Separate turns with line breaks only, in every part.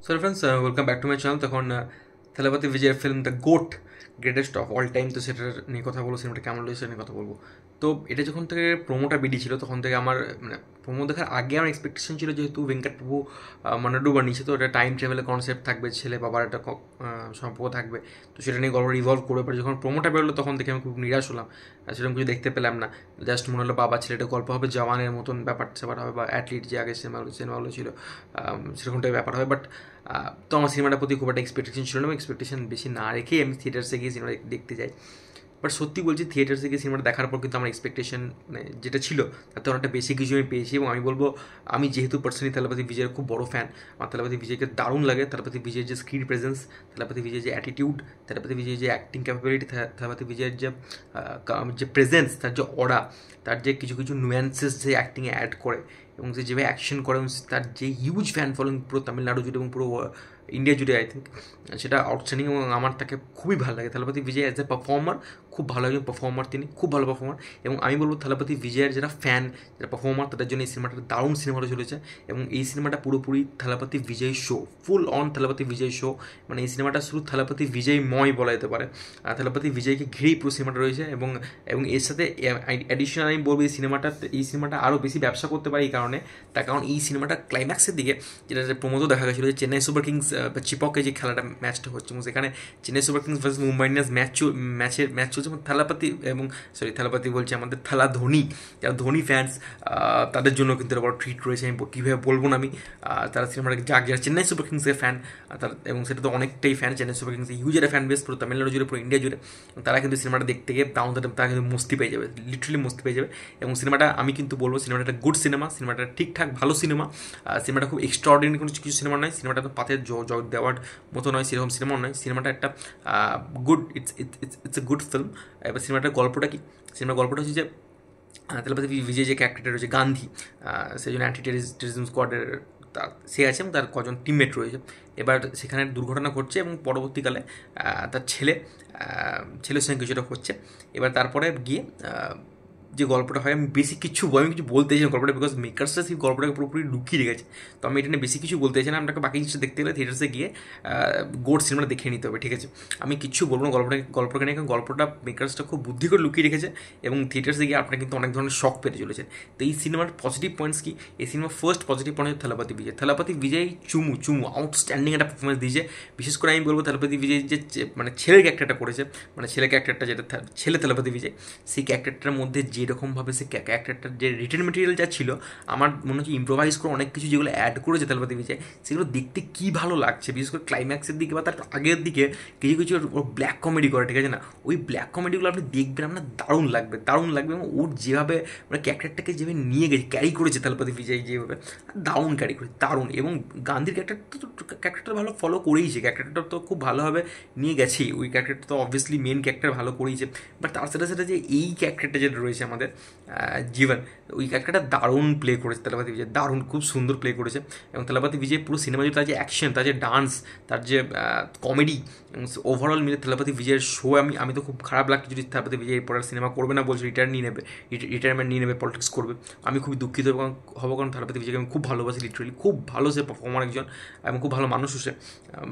So friends, welcome back to my channel. তখন থালাপতি বিজয়ের film the goat, greatest of all time, তো সেটার নিয়ে কথা বলবো, সিনেমাটা কেমন লেগেছে নিয়ে কথা বলবো। তো এটা যখন থেকে প্রোমোটা বেরিয়েছিল তখন থেকে আমার মানে প্রোমো দেখার আগে আমার এক্সপেকটেশন ছিল, যেহেতু ভেঙ্কট প্রভু মানাডু বানিয়েছে, তো এটা টাইম ট্রাভেলের কনসেপ্ট থাকবে, ছেলে বাবার একটা সম্পর্ক থাকবে, তো সেটা নিয়ে গল্প রিভলভ করবে। পরে যখন প্রোমোটা বেরোলো তখন থেকে আমি খুব নিরাশ হলাম, সেরকম কিছু দেখতে পেলাম না। জাস্ট মনে হলো বাবা ছেলেটা গল্প হবে, জওয়ানের মতন ব্যাপার স্যাপার হবে, বা অ্যাথলিট যে আগে সিনেমাগুলো ছিল সেরকমটাই ব্যাপার হবে। বাট তো আমার সিনেমাটার প্রতি খুব একটা এক্সপেকটেশন ছিল না, এক্সপেকটেশন বেশি না রেখেই আমি থিয়েটার্সে গিয়ে সিনেমা দেখতে যাই। বাট সত্যি বলছি, থিয়েটার্সে গিয়ে সিনেমাটা দেখার পর কিন্তু আমার এক্সপেকটেশন মানে যেটা ছিল তাতে অনেকটা বেশি কিছু আমি পেয়েছি। এবং আমি বলবো, আমি যেহেতু পার্সোনালি থালাপতি বিজয়ের খুব বড় ফ্যান, আমার থালাপতি বিজয়কে দারুণ লাগে। থালাপতি বিজয়ের যে স্ক্রিন প্রেজেন্স, থালাপতি বিজয়ের যে অ্যাটিটিউড, থালাপতি বিজয়ের যে অ্যাক্টিং ক্যাপাবিলিটি, থালাপতি বিজয়ের যে প্রেজেন্স, তার যে অরা, তার যে কিছু কিছু নুয়ান্সেস যে অ্যাক্টিংয়ে অ্যাড করে, এবং সে যেভাবে অ্যাকশন করে, এবং তার যে হিউজ ফ্যান ফলোয়িং পুরো তামিলনাড়ু জুড়ে এবং পুরো ইন্ডিয়া জুড়ে, আই থিঙ্ক সেটা আউটস্ট্যান্ডিং। এবং আমার তাকে খুবই ভালো লাগে। থালাপতি বিজয় অ্যাজ এ পারফর্মার খুব ভালো একজন পারফর্মার, তিনি খুব ভালো পারফর্মার। এবং আমি বলবো থালাপতি বিজয়ের যারা ফ্যান, যারা পারফর্মার, তাদের জন্য এই সিনেমাটা দারুণ সিনেমা হতে চলেছে। এবং এই সিনেমাটা পুরোপুরি Thalapathy Vijay show, full on Thalapathy Vijay show. মানে এই সিনেমাটা শুধু থালাপতি বিজয়ময় বলা যেতে পারে। থালাপতি বিজয়কে ঘিরেই পুরো সিনেমাটা রয়েছে। এবং এবং এর সাথে অ্যাডিশনাল আমি বলবো, এই সিনেমাটা আরও বেশি ব্যবসা করতে পারে এই কারণে, তার কারণ এই সিনেমাটা ক্লাইম্যাক্সের দিকে যেটা প্রমোদও দেখা গেছিলো, যে চেন্নাই সুপার কিংস বা চিপকে যে খেলাটা ম্যাচটা হচ্ছে, এবং সেখানে Chennai Super Kings versus Mumbai Indians match চলছে, এবং থালাপতি বলছে আমাদের থালা ধোনি, যারা ধোনি ফ্যান্স তাদের জন্য কিন্তু বড় ট্রিট রয়েছে। আমি কীভাবে বলবো না আমি, তারা সিনেমাটা যারা চেন্নাই সুপার কিংসের ফ্যান, তারা, এবং সেটা তো অনেকটাই ফ্যান, চেন্নাই সুপার কিংসের হিউজ একটা ফ্যান বেস পুরো তামিলনাড়ু জুড়ে, পুরো ইন্ডিয়া জুড়ে, তারা কিন্তু সিনেমাটা দেখতে গিয়ে তারা কিন্তু মস্তি পেয়ে যাবে, লিটারালি মস্তি পেয়ে যাবে। এবং সিনেমাটা আমি কিন্তু বলবো সিনেমাটা একটা গুড সিনেমা, সিনেমাটা ঠিকঠাক ভালো সিনেমা। সিনেমাটা খুব এক্সট্রাঅর্ডিনারি কোনো কিছু সিনেমা নয়, সিনেমাটা তো পাতে দেওয়ার মতো নয়, সেরকম সিনেমাও নয়। সিনেমাটা একটা good, it's a good film. এবার সিনেমাটার গল্পটা কি? সিনেমার গল্পটা হচ্ছে যে থালাপতি বিজয় যে ক্যারেক্টারটা রয়েছে গান্ধী, সেই জন্য অ্যান্টি টেররিজম স্কোয়াডের সে আছে, এবং তার কজন টিমমেট রয়েছে। এবার সেখানে দুর্ঘটনা ঘটছে, এবং পরবর্তীকালে তার ছেলের সঙ্গে কিছুটা হচ্ছে। এবার তারপরে গিয়ে যে গল্পটা হয়, আমি কিছু বলতে চাই না গল্পটা, বিকজ মেকার্সরা সেই গল্পটাকে পুরোপুরি লুকিয়ে রেখেছে। তো আমি এটা নিয়ে বেশি কিছু বলতে চাই না, আপনাকে বাকি কিছু দেখতে গেলে থিয়েটার্সে গিয়ে গোড সিনেমাটা দেখে নিতে হবে, ঠিক আছে? আমি কিছু বলবো না গল্পটা নিয়ে, কারণ গল্পটা মেকার্সটা খুব বুদ্ধি করে লুকিয়ে রেখেছে, এবং থিয়েটার্সে গিয়ে আপনার কিন্তু অনেক ধরনের শখ পেতে চলেছে। তো এই সিনেমার পজিটিভ পয়েন্টস কি? এই সিনেমার ফার্স্ট পজিটিভ পয়েন্ট হচ্ছে থালাপতি বিজয় চুমু আউটস্ট্যান্ডিং একটা পারফরমেন্স দিয়েছে। বিশেষ করে আমি বলবো থালাপতি বিজয় যে মানে ছেলের ক্যারেক্টারটা করেছে, মানে ছেলে ক্যারেক্টারটা যেটা ছেলে থালাপতি বিজয়, সেই ক্যারেক্টারটার মধ্যে যেরকমভাবে সে ক্যারেক্টারটার যে রিটেন মেটেরিয়াল যা ছিল, আমার মনে হচ্ছে ইম্প্রোভাইজ করে অনেক কিছু যেগুলো অ্যাড করেছে থালাপতি বিজয়, সেগুলো দেখতে কী ভালো লাগছে। বিশেষ করে ক্লাইম্যাক্সের দিকে বা তার আগের দিকে কিছু কিছু ব্ল্যাক কমেডি করে, ঠিক আছে না? ওই ব্ল্যাক কমেডিগুলো আপনি দেখবেন, আপনার দারুণ লাগবে। এবং ওর যেভাবে মানে ক্যারেক্টারটাকে যেভাবে নিয়ে গেছে, ক্যারি করেছে থালাপতি বিজয় যেভাবে, দারুণ ক্যারি করে, দারুণ। এবং গান্ধীর ক্যারেক্টারটা ভালো ফলো করেইছে, ক্যারেক্টারটা তো খুব ভালোভাবে নিয়ে গেছেই, ওই ক্যারেক্টারটা তো অবভিয়াসলি মেন ক্যারেক্টার ভালো করেইছে। বাট তার সাথে সাথে যে এই ক্যারেক্টারটা যেটা রয়েছে আমাদের জীবন, ওই ক্যারেক্টারটা দারুণ প্লে করেছে থালাপতি বিজয়, দারুণ খুব সুন্দর প্লে করেছে। এবং থালাপতি বিজয় পুরো সিনেমা জুড়ে তার যে অ্যাকশন, তার যে ডান্স, তার যে কমেডি, এবং ওভারঅল মিলে থালাপতি বিজয়ের শো, আমি তো খুব খারাপ লাগছে যদি থালাপতি বিজয় এরপর সিনেমা করবে না, বলছে রিটায়ারমেন্ট নিয়ে নেবে, পলিটিক্স করবে। আমি খুবই দুঃখিত হবো, কারণ থালাপতি বিজয়কে আমি খুব ভালোবাসি, লিটারেলি খুব ভালো সে পারফর্মার একজন, এবং খুব ভালো মানুষ সে।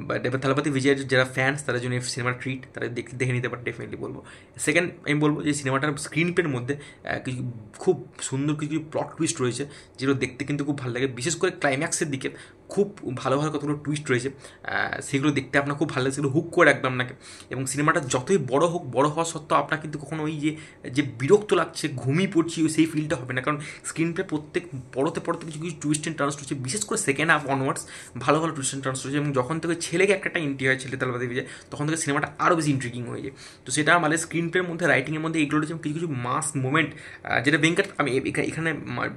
বাট এবার থালাপতি বিজয়ের যারা ফ্যান্স, তাদের জন্য এই সিনেমার ট্রিট, তারা দেখে নিতে পারে, ডেফিনেটলি বলবো। সেকেন্ড, আমি বলবো যে সিনেমাটার স্ক্রিন প্লের মধ্যে কিছু খুব সুন্দর কিছু প্লট টুইস্ট রয়েছে, যেগুলো দেখতে কিন্তু খুব ভালো লাগে। বিশেষ করে ক্লাইম্যাক্সের দিকে খুব ভালো ভালো কতগুলো টুইস্ট রয়েছে, সেগুলো দেখতে আপনার খুব ভালো লাগে, সেগুলো হুক করে রাখবে আপনাকে। এবং সিনেমাটা যতই বড় হোক, বড় হওয়া সত্ত্বেও আপনার কিন্তু কখনো ওই যে বিরক্ত লাগছে, ঘুমিয়ে পড়ছি, সেই ফিলটা হবে না, কারণ স্ক্রিন প্লে প্রত্যেক পড়তে কিছু কিছু টুইস্ট অ্যান্ড টার্নস রয়েছে। বিশেষ করে সেকেন্ড হাফ অনওয়ার্ডস ভালো ভালো টুইস্ট অ্যান্ড টার্নস রয়েছে। এবং যখন থেকে ছেলেকে একটা এন্ট্রি হয়, ছেলে থালাপতি বিজয়, তখন থেকে সিনেমাটা আরও বেশি ইন্ট্রিগিং হয়ে যায়। তো সেটা আমাদের স্ক্রিন প্লের মধ্যে, রাইটিংয়ের মধ্যে এগুলো রয়েছে, কিছু কিছু মাস মোমেন্ট, যেটা আমি এখানে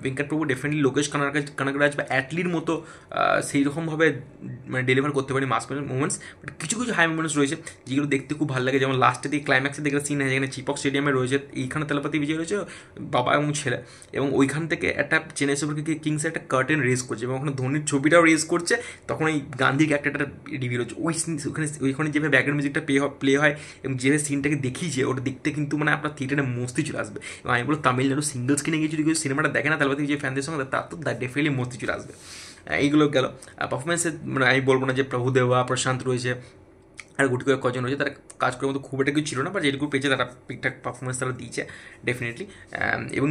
ভেঙ্কট প্রভু ডেফিনেটলি লোকেশ কানাগরাজ বা অ্যাটলির মতো সেই রকমভাবে মানে ডেলিভার করতে পারি মাস মুভমেন্টস। বাট কিছু কিছু হাই মুভমেন্টস রয়েছে যেগুলো দেখতে খুব ভালো লাগে, যেমন লাস্টে দিয়ে ক্লাইম্যাক্সে দেখে সিন আছে, যেখানে চিপক স্টেডিয়ামে রয়েছে, এইখানে থালাপতি বিজয় রয়েছে বাবা এবং ছেলে, এবং ওইখান থেকে একটা চেন্নাই সুপার কিংসের একটা কার্টেন রেজ করছে, এবং ওখানে ধোনির ছবিটাও রেজ করছে, তখন এই গান্ধীর ক্যারেক্টারটা রিভিল হচ্ছে। ওইখানে যেভাবে ব্যাকগ্রাউন্ড মিউজিকটা প্লে হয়, এবং যেভাবে সিনটাকে দেখিয়েছে, ওটা দেখতে কিন্তু মানে আপনার থিয়েটারে মস্তি চলে আসবে। এবং আমি বলবো তামিলনাড়ু সিঙ্গল স্ক্রিনে গিয়ে যদি কেউ সিনেমাটা দেখে না থালাপতি বিজয় ফ্যানদের সঙ্গে, তার তো ডেফিনেটলি মস্তি চলে আসবে। এইগুলো গেল পারফরমেন্সে। মানে আমি বলবো না যে প্রভুদেবা, প্রশান্ত রয়েছে আর গুটি করে কজন রয়েছে, তারা কাজ করার মতো খুব একটা কিছু ছিল না, বা যেটুকু পেয়েছে তারা ঠিকঠাক পারফরমেন্স তারা দিয়েছে ডেফিনেটলি। এবং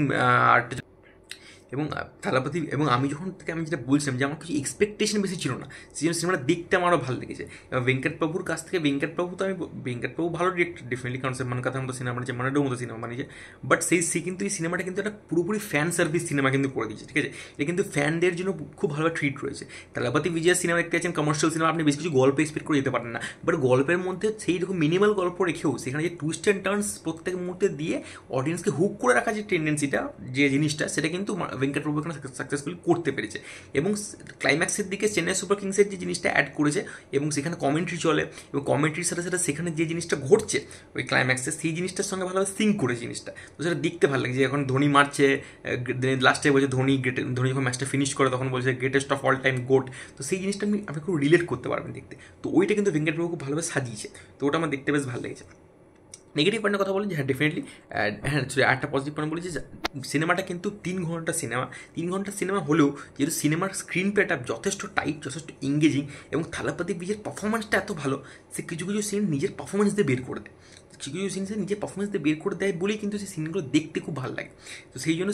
আরেকটা, এবং থালাপতি, এবং আমি যখন থেকে আমি যেটা বলছিলাম যে আমার কিছু এক্সপেকটেশন বেশি ছিল না, সেই জন্য সিনেমাটা দেখতে আমারও ভালো লেগেছে। এবং ভেঙ্কট প্রভুর কাছ থেকে, ভেঙ্কট প্রভু তো আমি, ভেঙ্কট প্রভু ভালো ডিরেক্টর ডেফিনেটলি, কারণ সে মানকাথার মতো সিনেমা বানিয়েছে, মানাডোর মতো সিনেমা বানিয়েছে। বাট সে কিন্তু এই সিনেমাটা কিন্তু একটা পুরোপুরি ফ্যান সার্ভিস সিনেমা কিন্তু করে দিয়েছে, ঠিক আছে। এটা কিন্তু ফ্যানদের জন্য খুব ভালোভাবে ট্রিট রয়েছে। থালাপতি বিজয়ের সিনেমা দেখতে যাচ্ছেন, কমার্শিয়াল সিনেমা, আপনি বেশ কিছু গল্প এক্সপেক্ট করে যেতে পারেন না, বাট গল্পের মধ্যে সেই রকম মিনিমাল গল্প রেখেও সেখানে যে টুইস্ট অ্যান্ড টার্নস প্রত্যেক মুহূর্তে দিয়ে অডিয়েন্সকে হুক করে রাখা যে টেন্ডেন্সিটা, যে জিনিসটা, সেটা কিন্তু ভেঙ্কট প্রভু এখানে সাকসেসফুলি করতে পেরেছে। এবং ক্লাইম্যাক্সের দিকে চেন্নাই সুপার কিংসের যে জিনিসটা অ্যাড করেছে, এবং সেখানে কমেন্ট্রি চলে, এবং কমেন্ট্রির সাথে সাথে সেখানে যে জিনিসটা ঘটছে ওই ক্লাইম্যাক্সে, সেই জিনিসটার সঙ্গে ভালোভাবে সিঙ্ক করে জিনিসটা, তো সেটা দেখতে ভালো লাগে। যে এখন ধোনি মারছে, লাস্টে বলছে ধোনি যখন ম্যাচটা ফিনিশ করে তখন বলছে greatest of all time goat, তো সেই জিনিসটা আপনি খুব রিলেট করতে পারবেন দেখতে। তো ওইটা কিন্তু ভেঙ্কট প্রভু খুব ভালোভাবে সাজিয়েছে, তো ওটা আমার দেখতে বেশ ভালো লেগেছে। নেগেটিভ পয়েন্টের কথা বলেন যে হ্যাঁ ডেফিনেটলি, হ্যাঁ একটা পজিটিভ পয়েন্ট বলি যে সিনেমাটা কিন্তু 3 ঘন্টা সিনেমা, 3 ঘন্টা সিনেমা হলেও যেহেতু সিনেমার স্ক্রিন প্লেটা যথেষ্ট টাইট, যথেষ্ট এঙ্গেজিং, এবং থালাপতি বিজয়ের পারফরমেন্সটা এত ভালো, সে কিছু কিছু সিন নিজের পারফরমেন্স দিয়ে বের করে দেয়, কিছু কিছু সিন সে নিজের পারফরমেন্স দিয়ে বের করে দেয় বলেই কিন্তু সেই সিনগুলো দেখতে খুব ভালো লাগে। তো সেই জন্য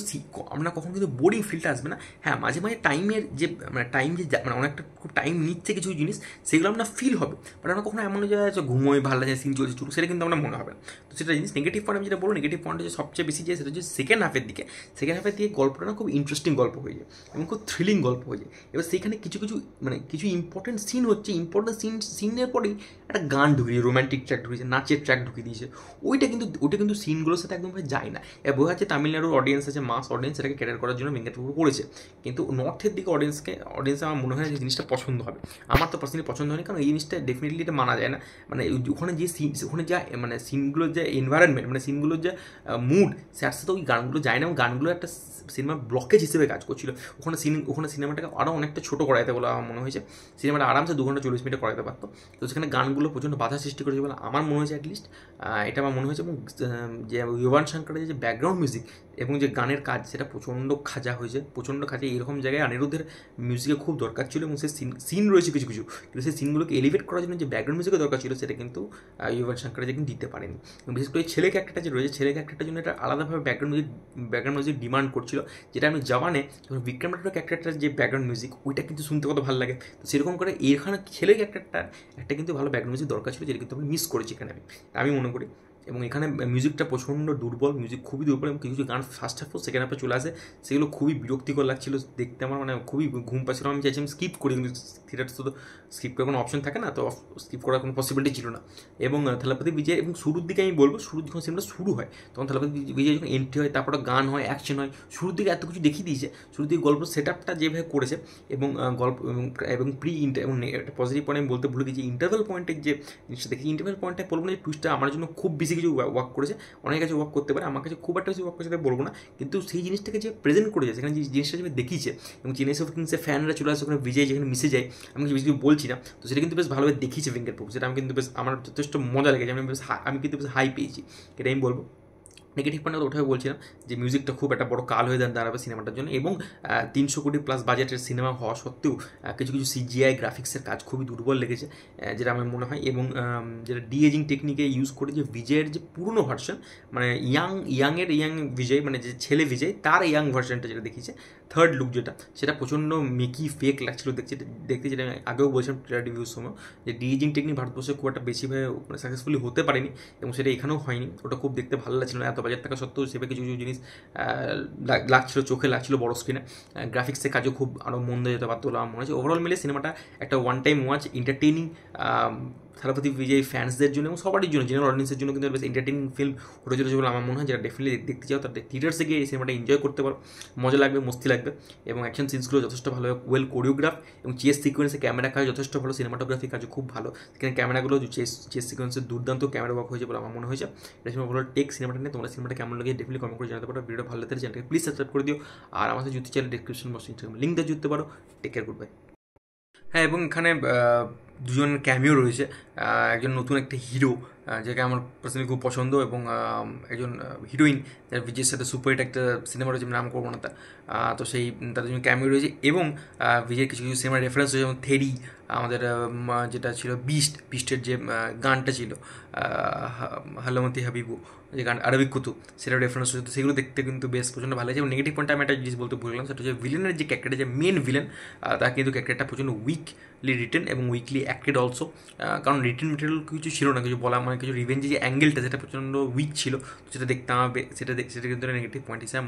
আমরা কখনো কিন্তু বোরিং ফিলটা আসবে না। হ্যাঁ, মাঝে মাঝে টাইমের যে মানে টাইম যে মানে অনেকটা খুব টাইম নিচ্ছে কিছু জিনিস, সেগুলো আমরা ফিল হবে, বাট আমরা কখনো এমন যে ঘুমোয় ভালো লাগে সিন চলছে চলুক, সেটা কিন্তু আমরা মনে হবে না। তো সেটা জিনিস নেগেটিভ পয়েন্ট আমি যেটা বলবো, নেগেটিভ পয়েন্ট যে সবচেয়ে বেশি যে সেটা হচ্ছে সেকেন্ড হাফের দিকে, সেকেন্ড হাফের দিকে গল্পটা না খুব ইন্টারেস্টিং গল্প হয়ে যায় এবং খুব থ্রিলিং গল্প হয়ে যায়। এবার সেখানে কিছু কিছু মানে কিছু ইম্পর্টেন্ট সিন হচ্ছে, ইম্পর্টেন্ট সিনের পরেই একটা গান ঢুকিয়ে, রোম্যান্টিক ট্র্যাক ঢুকিয়েছে, নাচের ট্র্যাক ঢুকিয়ে দিয়েছে, ওইটা কিন্তু সিনগুলোর সাথে একদম যায় না। এবার বোঝা যাচ্ছে তামিলনাড়ুর অডিয়েন্স আছে, মাস অডিয়েন্স, সেটাকে ক্যাটার করার জন্য ভেঙ্কট প্রভু করেছে, কিন্তু নর্থের দিকে অডিয়েন্স আমার মনে হয় না যে জিনিসটা পছন্দ হবে। আমার তো পার্সোনালি পছন্দ হয়নি, কারণ এই জিনিসটা ডেফিনেটলি এটা মানা যায় না। মানে ওখানে যে সিন, ওখানে যা মানে সিনগুলোর যে এনভায়রনমেন্ট, মানে সিনগুলোর যে মুড, তার সাথে ওই গানগুলো যায় না, এবং গানগুলো একটা সিনেমা ব্লকেজ হিসেবে কাজ করছিল। ওখানে সিনেমাটাকে আরও অনেকটা ছোটো করাইতে বলে আমার মনে হয়েছে, সিনেমাটা আরামসে 2 ঘন্টা 40 মিনিটে করাতে পারতো। তো সেখানে গানগুলো প্রচণ্ড বাধা সৃষ্টি করেছে বলে আমার মনে হয়েছে, অ্যাটলিস্ট এটা আমার মনে হয়েছে। এবং যে ইউভান শাঙ্করের যে ব্যাকগ্রাউন্ড মিউজিক এবং যে গানের কাজ, সেটা প্রচণ্ড খাজা হয়েছে, প্রচণ্ড খাজা। এরকম জায়গায় অনিরুদ্ধের মিউজিকের খুব দরকার ছিল, এবং সেই সিন রয়েছে কিছু কিছু, কিন্তু সেই সিনগুলোকে এলিভেট করার জন্য যে ব্যাকগ্রাউন্ড মিউজিকের দরকার ছিল, সেটা কিন্তু ইউভান শাঙ্কর যে কিন্তু দিতে পারেনি। এবং বিশেষ করে ছেলে ক্যারেক্টারটা যে রয়েছে, ছেলে ক্যারেক্টারটার জন্য একটা আলাদাভাবে ব্যাকগ্রাউন্ড মিউজিক ডিমান্ড করছিল, যেটা আমি জওয়ানে যখন বিক্রম রাঠোর ক্যারেক্টারটার যে ব্যাকগ্রাউন্ড মিউজিক, ওইটা কিন্তু শুনতে কত ভালো লাগে। তো সেরকম করে এখানে ছেলে ক্যারেক্টারটার একটা কিন্তু ভালো ব্যাকগ্রাউন্ড মিউজিক দরকার ছিল, যেটা কিন্তু আমি মিস করেছি এখানে, আমি মনে করি। এবং এখানে মিউজিকটা প্রচণ্ড দুর্বল, মিউজিক খুবই দুর্বল, এবং কিছু গান ফার্স্ট হাফ সেকেন্ড হাফে চলে আসে, সেগুলো খুবই বিরক্তিকর লাগছিল দেখতে, আমার মানে খুবই ঘুম পাচ্ছিল। আমি চাইছি আমি স্কিপ করি, কিন্তু থিয়েটার তো স্কিপ করার কোনো অপশন থাকে না, তো স্কিপ করার কোনো পসিবিলিটি ছিল না। এবং থালাপতি বিজয়, এবং শুরুর দিকে আমি বলবো, যখন সিনেমাটা শুরু হয় তখন থালাপতি বিজয় যখন এন্ট্রি হয়, তারপরে গান হয়, অ্যাকশন হয়, শুরুর দিকে এত কিছু দেখিয়ে দিয়েছে, শুরুর দিকে গল্প সেট আপটা যেভাবে করেছে, এবং গল্প এবং এবং একটা পজিটিভ পয়েন্ট আমি বলতে ভুলে গেছি, ইন্টারভেল পয়েন্টের যে জিনিসটা দেখি, ইন্টারভেল পয়েন্টটা বলবো না যে টুইস্টটা আমার জন্য খুব বেশি কিছু ওয়ার্ক করেছে, অনেক কাছে ওয়ার্ক করতে পারে, আমার কাছে খুব একটা কিছু ওয়ার্ক করেছে বলবো না, কিন্তু সেই জিনিসটাকে যে প্রেজেন্ট করেছে, সেখানে যে জিনিসটা যেভাবে দেখিয়েছে, এবং চেন্নাই সুপার কিংসের ফ্যানরা চলে আসে ওখানে, বিজয় যেখানে মিশে যায়, আমি বেশি কিছু বলছি না, তো সেটা কিন্তু বেশ ভালোভাবে দেখিয়েছে ভেঙ্কট প্রভু, সেটা আমি কিন্তু বেশ আমার যথেষ্ট মজা লেগেছে, আমি কিন্তু বেশ হাই পেয়েছি, এটাই আমি বলবো। নেগেটিভ পয়েন্ট ওঠাই বলছিলাম যে মিউজিকটা খুব একটা বড় কাল হয়ে দাঁড়াবে সিনেমাটার জন্য, এবং 300 কোটি প্লাস বাজেটের সিনেমা হওয়া সত্ত্বেও কিছু কিছু সিজিআই গ্রাফিক্সের কাজ খুবই দুর্বল লেগেছে, যেটা আমার মনে হয়। এবং যেটা ডিএজিং টেকনিকে ইউজ করে যে বিজয়ের যে পুরনো ভার্সন, মানে ইয়াং বিজয়, মানে যে ছেলে বিজয়, তার ইয়াং ভার্সনটা যেটা দেখিয়েছে, থার্ড লুক যেটা, সেটা প্রচণ্ড মেকি ফেক লাগছিল দেখতে, যেটা আমি আগেও বলছিলাম ট্রেলার রিভিউর সময়, যে ডিএজিং টেকনিক ভারতবর্ষে খুব একটা বেশিভাবে সাকসেসফুলি হতে পারেনি, এবং সেটা এখানেও হয়নি। ওটা খুব দেখতে ভালো লাগছিল না, এত বাজেট থাকা সত্ত্বেও সেভাবে কিছু কিছু জিনিস লাগছিল, চোখে লাগছিল বড় স্ক্রিনে। গ্রাফিক্সের কাজও খুব আরও মন দিয়ে যেতে পারতো বলে আমার মনে হচ্ছে। ওভারঅল মিলে সিনেমাটা একটা one time watch, entertaining Thalapathy Vijay ফ্যান্সদের জন্য এবং সবারই জন্য, জেনারেল অডিয়েন্সের জন্য কিন্তু বেশ এন্টারটেইনিং ফিল্ম হতে চলেছে বলে আমার মনে হয়। যারা ডেফিনেটলি দেখতে চাও, তাদের থিয়েটার্সে গিয়ে এই সিনেমাটা এনজয় করতে পারো, মজা লাগবে, মস্তি লাগবে, এবং অ্যাকশন সিনসগুলো যথেষ্ট ভালো, ওয়েল কোরিওগ্রাফ, এবং চেস সিকোয়েন্সে ক্যামেরা কাজ যথেষ্ট ভালো, সিনেমাটোগ্রাফি কাজও খুব ভালো, সেখানে ক্যামেরাগুলো চেস সিকোয়েন্সের দুর্দান্ত ক্যামেরা ওয়ার্ক হয়েছে বলে আমার মনে হয়েছে। এটা সময় ভালো টেক সিনেমাটা নিয়ে তোমরা সিনেমাটা কেমন লাগে ডেফিনেটলি কমেন্ট করে জানাতে পারো। ভিডিও ভালো লাগলে চ্যানেলটাকে প্লিজ সাবস্ক্রাইব করে দিও, আর আমাদের জুতি চ্যানেল ডিসক্রিপশন বক্সে ইনস্টাগ্রাম লিঙ্ক দিয়ে জুড়তে পারো। Take care, good bye. হ্যাঁ, এবং এখানে দুজন ক্যামিও রয়েছে, একজন নতুন একটা হিরো, যাকে আমার পার্সোনালি খুব পছন্দ, এবং একজন হিরোইন যার বিজয়ের সাথে সুপারহিট একটা সিনেমা রয়েছে, নাম করবো না তা। তো সেই তাদের জন্য ক্যামিও রয়েছে, এবং বিজয়ের কিছু কিছু সিনেমার রেফারেন্স রয়েছে, যেমন থেরি, আমাদের যেটা ছিল বিস্টের যে গানটা ছিল, হালমতি হাবিবু, যে গান আরবিক কুতু, সেটা রেফারেন্স হচ্ছে। সেগুলো দেখতে কিন্তু বেশ প্রচণ্ড ভালো লাগছে। এবং নেগেটিভ পয়েন্টটা আমি একটা জিনিস বলতে ভুললাম, সেটা হচ্ছে ভিলেনের যে ক্যারেক্টারটা, যে মেন ভিলেন, তার কিন্তু ক্যারেক্টারটা প্রচণ্ড উইকলি রিটেন এবং উইকলি অ্যাক্টেড অলসো। কারণ রিটেন মেটেরিয়াল কিছু ছিল না, কিছু বলা, মানে কিছু রিভেঞ্জে যে অ্যাঙ্গেলটা, সেটা প্রচণ্ড উইক ছিল। তো সেটা দেখতে আমার সেটা কিন্তু নেগেটিভ পয়েন্ট হিসেবে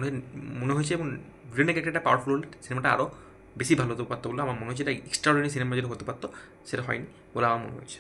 মনে হয়েছে। এবং ভিলেনের ক্যারেক্টারটা পাওয়ারফুল হলে সিনেমাটা আরও বেশি ভালো হতে পারতো বলে আমার মনে হচ্ছে। এটা এক্সট্রাঅর্ডিনারি সিনেমা যেটা হতে পারতো, সেটা হয়নি বলে আমার মনে হয়েছে।